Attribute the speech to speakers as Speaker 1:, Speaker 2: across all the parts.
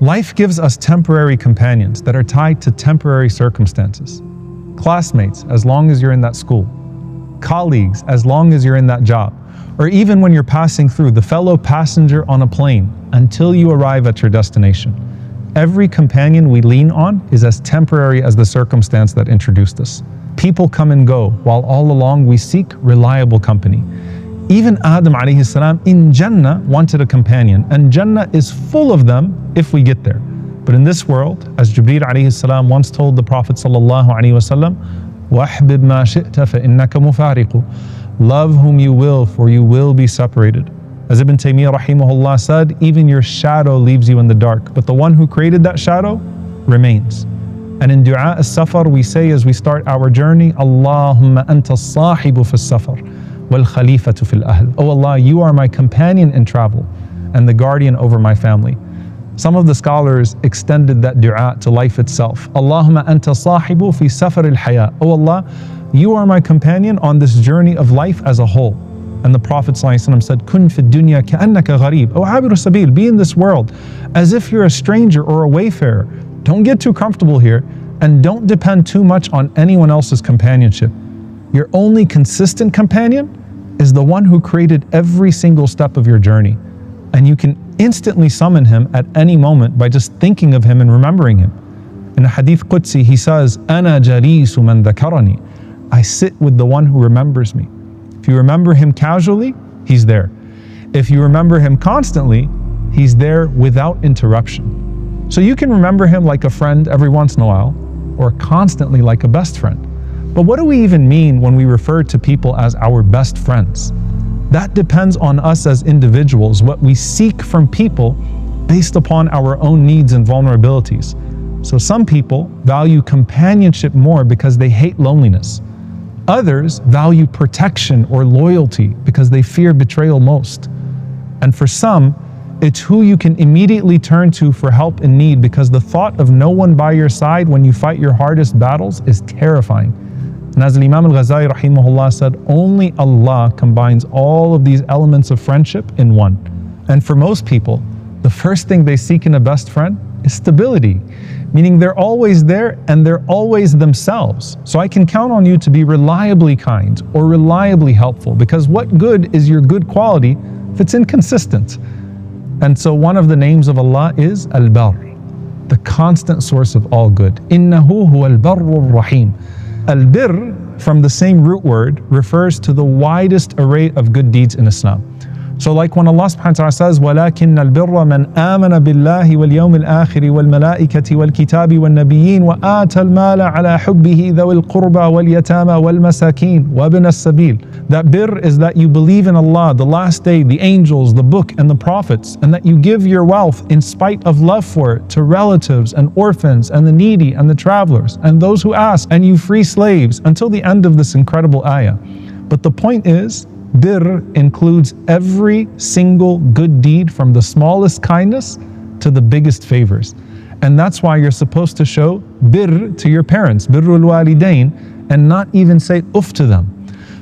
Speaker 1: Life gives us temporary companions that are tied to temporary circumstances. Classmates, as long as you're in that school. Colleagues, as long as you're in that job. Or even when you're passing through, the fellow passenger on a plane until you arrive at your destination. Every companion we lean on is as temporary as the circumstance that introduced us. People come and go, while all along we seek reliable company. Even Adam alayhi salam in Jannah wanted a companion, and Jannah is full of them if we get there. But in this world, as Jibreel alayhi salam once told the Prophet sallallahu alaihi wasallam, وَأَحْبِبْ مَا شِئْتَ فَإِنَّكَ مُفَارِقُ. Love whom you will, for you will be separated. As Ibn Taymiyyah rahimahullah said, even your shadow leaves you in the dark, but the one who created that shadow remains. And in Dua as-Safar, we say as we start our journey, Allahumma anta as-sahibu fi as-safar wal khalifatu fil ahl. Oh Allah, you are my companion in travel and the guardian over my family. Some of the scholars extended that dua to life itself. Allahumma anta sahibu fi safar al-haya. Oh Allah, you are my companion on this journey of life as a whole. And the Prophet ﷺ said, Kun fi dunya ka'annaka gharib. Oh abiru sabil, be in this world as if you're a stranger or a wayfarer. Don't get too comfortable here, and don't depend too much on anyone else's companionship. Your only consistent companion is the one who created every single step of your journey. And you can instantly summon him at any moment by just thinking of him and remembering him. In a hadith Qudsi, he says, Ana jalisu man dhakarani. I sit with the one who remembers me. If you remember him casually, he's there. If you remember him constantly, he's there without interruption. So you can remember him like a friend every once in a while, or constantly like a best friend. But what do we even mean when we refer to people as our best friends? That depends on us as individuals, what we seek from people based upon our own needs and vulnerabilities. So some people value companionship more because they hate loneliness. Others value protection or loyalty because they fear betrayal most. And for some, it's who you can immediately turn to for help in need, because the thought of no one by your side when you fight your hardest battles is terrifying. And as Imam Al-Ghazali rahimahullah said, only Allah combines all of these elements of friendship in one. And for most people, the first thing they seek in a best friend is stability, meaning they're always there and they're always themselves. So I can count on you to be reliably kind or reliably helpful, because what good is your good quality if it's inconsistent? And so one of the names of Allah is Al-Barr, the constant source of all good. Innahu huwa al-barru rahim. Al-birr, from the same root word, refers to the widest array of good deeds in Islam. So like when Allah subhanahu wa ta'ala says, وَلَكِنَّ الْبِرَّ مَنْ آمَنَ بِاللَّهِ وَالْيَوْمِ الْآخِرِ وَالْمَلَائِكَةِ وَالْكِتَابِ وَالنَّبِيِّينَ وَآتَى الْمَالَ عَلَى حُبِّهِ ذَوِي الْقُرْبَى وَالْيَتَامَى وَالْمَسَاكِينَ وَابْنَ السَّبِيلِ. That birr is that you believe in Allah, the last day, the angels, the book, and the prophets, and that you give your wealth in spite of love for it to relatives and orphans and the needy and the travelers and those who ask, and you free slaves, until the end of this incredible ayah. But the point is, birr includes every single good deed, from the smallest kindness to the biggest favors. And that's why you're supposed to show birr to your parents, birrul walidain, and not even say uff to them.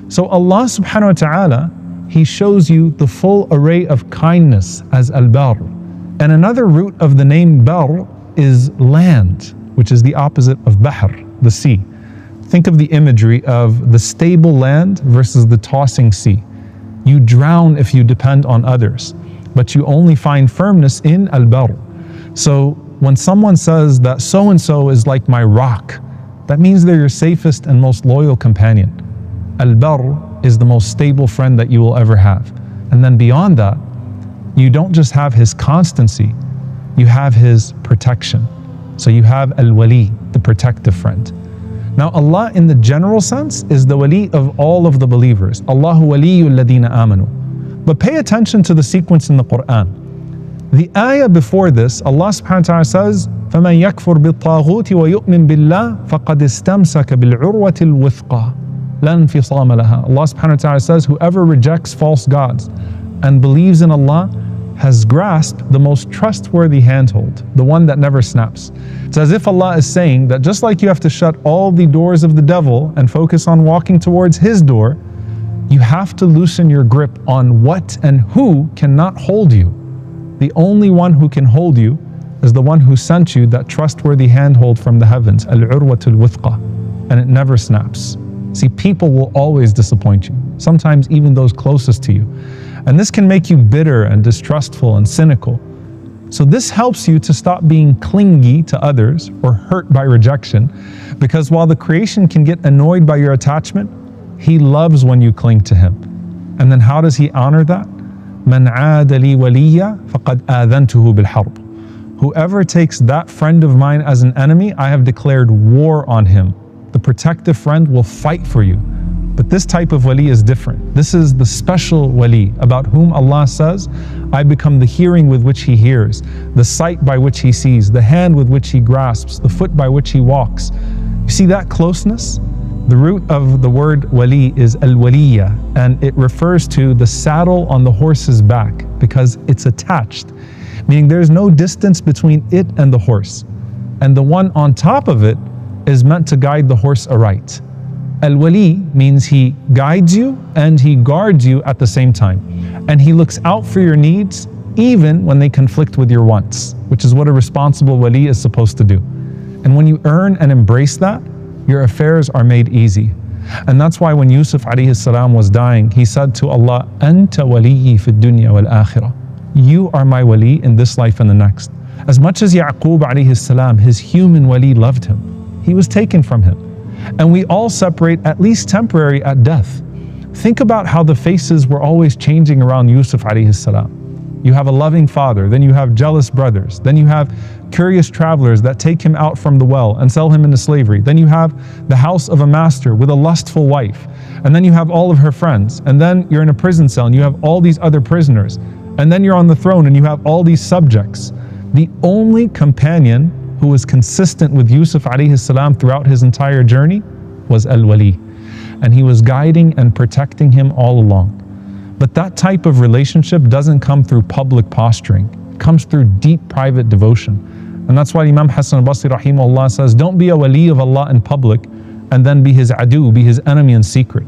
Speaker 1: So Allah subhanahu wa ta'ala, He shows you the full array of kindness as Al-Barr. And another root of the name Barr is land, which is the opposite of Bahr, the sea. Think of the imagery of the stable land versus the tossing sea. You drown if you depend on others, but you only find firmness in Al-Barr. So when someone says that so-and-so is like my rock, that means they're your safest and most loyal companion. Al-Barr is the most stable friend that you will ever have. And then beyond that, you don't just have his constancy, you have his protection. So you have Al-Wali, the protective friend. Now Allah in the general sense is the wali of all of the believers. Allahu waliyul ladina amanu. But pay attention to the sequence in the Quran. The ayah before this, Allah subhanahu wa ta'ala says, فَمَنْ يَكْفُرْ بِالطَّاغُوتِ وَيُؤْمِنْ بِاللَّهِ فَقَدْ اسْتَمْسَكَ بِالْعُرْوَةِ الْوِثْقَى لَا انْفِصَامَ لَهَا. Allah subhanahu wa ta'ala says, whoever rejects false gods and believes in Allah has grasped the most trustworthy handhold, the one that never snaps. It's as if Allah is saying that just like you have to shut all the doors of the devil and focus on walking towards his door, you have to loosen your grip on what and who cannot hold you. The only one who can hold you is the one who sent you that trustworthy handhold from the heavens, al-urwatul wuthqa, and it never snaps. See, people will always disappoint you, sometimes even those closest to you. And this can make you bitter and distrustful and cynical. So this helps you to stop being clingy to others or hurt by rejection, because while the creation can get annoyed by your attachment, He loves when you cling to Him. And then how does He honor that? مَنْ عَادَ لِي وَلِيًّا فَقَدْ آذَنْتُهُ بِالْحَرْبِ. Whoever takes that friend of mine as an enemy, I have declared war on him. The protective friend will fight for you. But this type of wali is different. This is the special wali about whom Allah says, I become the hearing with which he hears, the sight by which he sees, the hand with which he grasps, the foot by which he walks. You see that closeness? The root of the word wali is al-waliya, and it refers to the saddle on the horse's back because it's attached, meaning there's no distance between it and the horse. And the one on top of it is meant to guide the horse aright. Al-Wali means he guides you and he guards you at the same time. And he looks out for your needs even when they conflict with your wants, which is what a responsible wali is supposed to do. And when you earn and embrace that, your affairs are made easy. And that's why when Yusuf alayhi salam was dying, he said to Allah, Anta waliyyi fi dunya wal akhirah. You are my wali in this life and the next. As much as Yaqub alayhi salam, his human wali, loved him, he was taken from him. And we all separate, at least temporary, at death. Think about how the faces were always changing around Yusuf alayhi salam. You have a loving father, then you have jealous brothers, then you have curious travelers that take him out from the well and sell him into slavery. Then you have the house of a master with a lustful wife. And then you have all of her friends. And then you're in a prison cell and you have all these other prisoners. And then you're on the throne and you have all these subjects. The only companion who was consistent with Yusuf alayhi salam throughout his entire journey was Al-Wali. And he was guiding and protecting him all along. But that type of relationship doesn't come through public posturing. It comes through deep private devotion. And that's why Imam Hassan al-Basri rahimahullah says, don't be a wali of Allah in public and then be his adu, be his enemy in secret.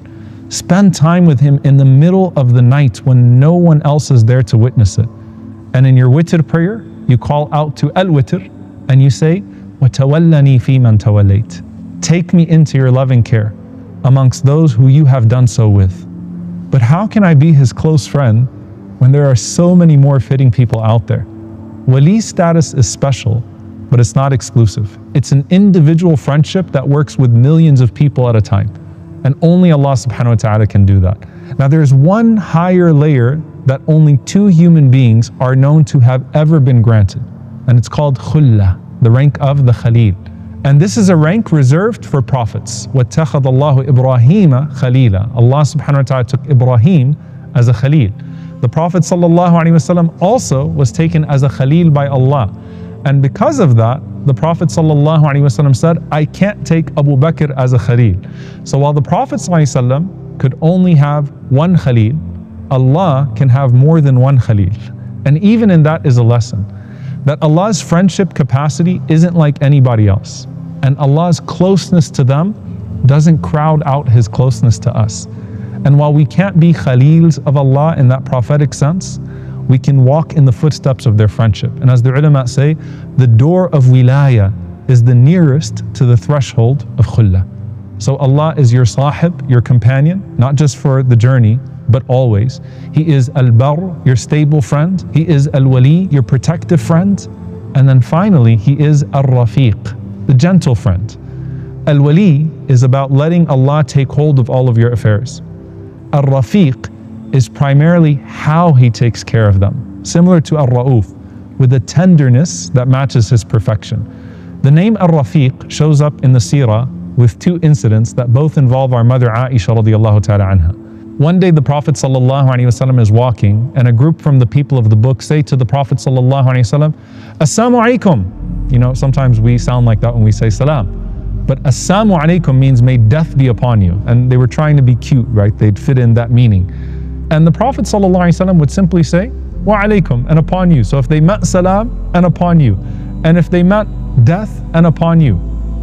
Speaker 1: Spend time with him in the middle of the night when no one else is there to witness it. And in your witr prayer, you call out to al-witr and you say, وَتَوَلَّنِي فِي مَنْ تَوَلَّيْتَ. Take me into your loving care amongst those who you have done so with. But how can I be his close friend when there are so many more fitting people out there? Wali status is special, but it's not exclusive. It's an individual friendship that works with millions of people at a time. And only Allah subhanahu wa ta'ala can do that. Now there's one higher layer that only two human beings are known to have ever been granted. And it's called khulla, the rank of the Khalil. And this is a rank reserved for prophets. وَاتَّخَذَ اللَّهُ إِبْرَاهِيمَ خَلِيلًا. Allah subhanahu wa ta'ala took Ibrahim as a Khalil. The Prophet sallallahu alaihi wasallam also was taken as a Khalil by Allah. And because of that, the Prophet sallallahu alaihi wasallam said, I can't take Abu Bakr as a Khalil. So while the Prophet sallallahu alaihi wasallam could only have one Khalil, Allah can have more than one Khalil. And even in that is a lesson, that Allah's friendship capacity isn't like anybody else. And Allah's closeness to them doesn't crowd out His closeness to us. And while we can't be Khalils of Allah in that prophetic sense, we can walk in the footsteps of their friendship. And as the ulama say, the door of wilaya is the nearest to the threshold of khulla. So Allah is your sahib, your companion, not just for the journey, but always. He is Al-Barr, your stable friend. He is Al-Wali, your protective friend. And then finally, He is Al-Rafiq, the gentle friend. Al-Wali is about letting Allah take hold of all of your affairs. Al-Rafiq is primarily how He takes care of them, similar to Al-Ra'uf, with a tenderness that matches His perfection. The name Al-Rafiq shows up in the seerah with two incidents that both involve our mother Aisha radiallahu ta'ala anha. One day the Prophet sallallahu alaihi wasallam is walking, and a group from the people of the book say to the Prophet sallallahu alaihi wasallam, Assalamu alaikum. You know, sometimes we sound like that when we say salam. But Assalamu alaikum means may death be upon you. And they were trying to be cute, right? They'd fit in that meaning. And the Prophet ﷺ would simply say, wa alaikum, and upon you. So if they meant salam, and upon you. And if they meant death, and upon you.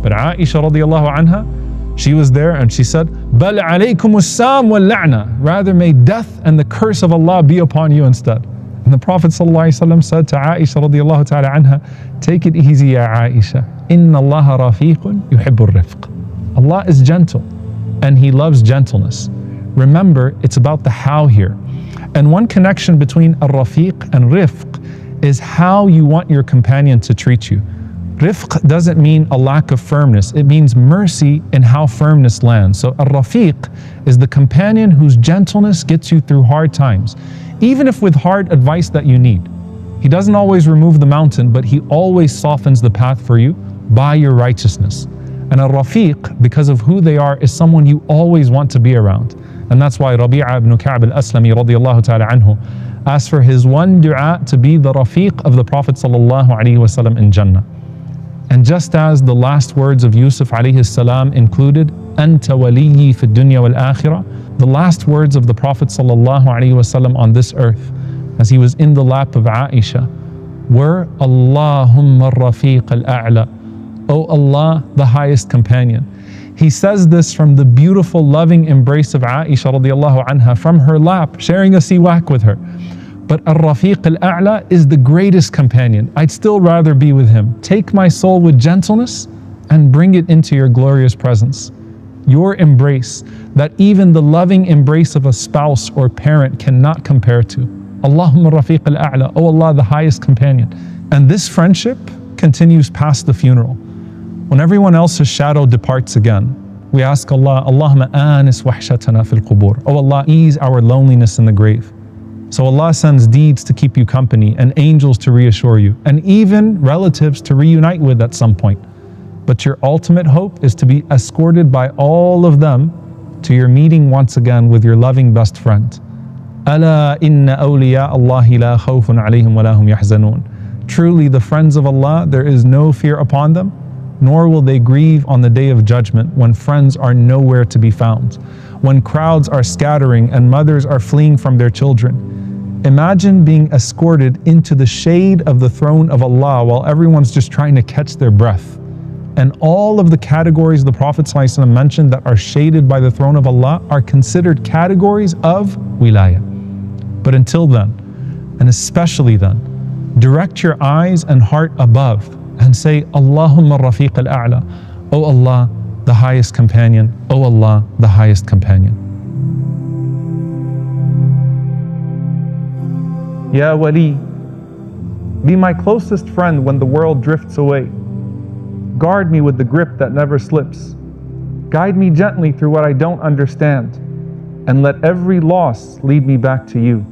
Speaker 1: But Aisha radiallahu anha, she was there and she said, bal alaykum as-sam wal la'na. Rather may death and the curse of Allah be upon you instead. And the Prophet ﷺ said to Aisha radiallahu ta'ala anha, take it easy, ya Aisha. Inna Allaha rafiqun yuhibbur rifq. Allah is gentle and He loves gentleness. Remember, it's about the how here. And one connection between Al-Rafiq and Rifq is how you want your companion to treat you. Rifq doesn't mean a lack of firmness. It means mercy in how firmness lands. So Al-Rafiq is the companion whose gentleness gets you through hard times, even if with hard advice that you need. He doesn't always remove the mountain, but He always softens the path for you by your righteousness. And Al-Rafiq, because of who they are, is someone you always want to be around. And that's why Rabi'a ibn Ka'b al-Aslami radiallahu ta'ala anhu asked for his one dua to be the Rafiq of the Prophet sallallahu alaihi wasallam in Jannah. And just as the last words of Yusuf alayhi salam included, Anta waliyyi fi dunya wal akhirah, the last words of the Prophet sallallahu alaihi wasallam on this earth, as he was in the lap of Aisha, were Allahumma rafiq al-a'la, O Allah, the highest companion. He says this from the beautiful, loving embrace of Aisha radiallahu anha, from her lap, sharing a siwak with her. But Al-Rafiq al-A'la is the greatest companion. I'd still rather be with him. Take my soul with gentleness and bring it into your glorious presence. Your embrace, that even the loving embrace of a spouse or parent cannot compare to. Allahumma Rafiq al-A'la, O Allah, the highest companion. And this friendship continues past the funeral. When everyone else's shadow departs again, we ask Allah, Allahumma anis wahshatana fil qubur. O Allah, ease our loneliness in the grave. So Allah sends deeds to keep you company and angels to reassure you and even relatives to reunite with at some point. But your ultimate hope is to be escorted by all of them to your meeting once again with your loving best friend. Ala inna awliya Allahi la khawfun alayhim wa lahum yahzanun. Truly the friends of Allah, there is no fear upon them, nor will they grieve on the day of judgment when friends are nowhere to be found, when crowds are scattering and mothers are fleeing from their children. Imagine being escorted into the shade of the throne of Allah while everyone's just trying to catch their breath. And all of the categories the Prophet ﷺ mentioned that are shaded by the throne of Allah are considered categories of wilayah. But until then, and especially then, direct your eyes and heart above and say, Allahumma Rafiq al-A'la, O Allah, the highest companion, O Allah, the highest companion. Ya Wali, be my closest friend when the world drifts away. Guard me with the grip that never slips. Guide me gently through what I don't understand, and let every loss lead me back to you.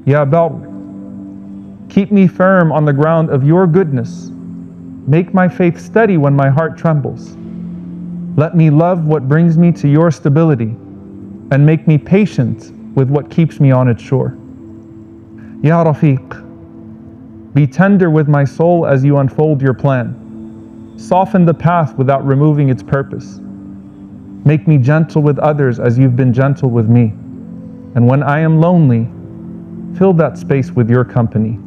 Speaker 1: Ya Al-Barr, keep me firm on the ground of your goodness. Make my faith steady when my heart trembles. Let me love what brings me to your stability, and make me patient with what keeps me on its shore. Ya Rafiq, be tender with my soul as you unfold your plan. Soften the path without removing its purpose. Make me gentle with others as you've been gentle with me. And when I am lonely, fill that space with your company.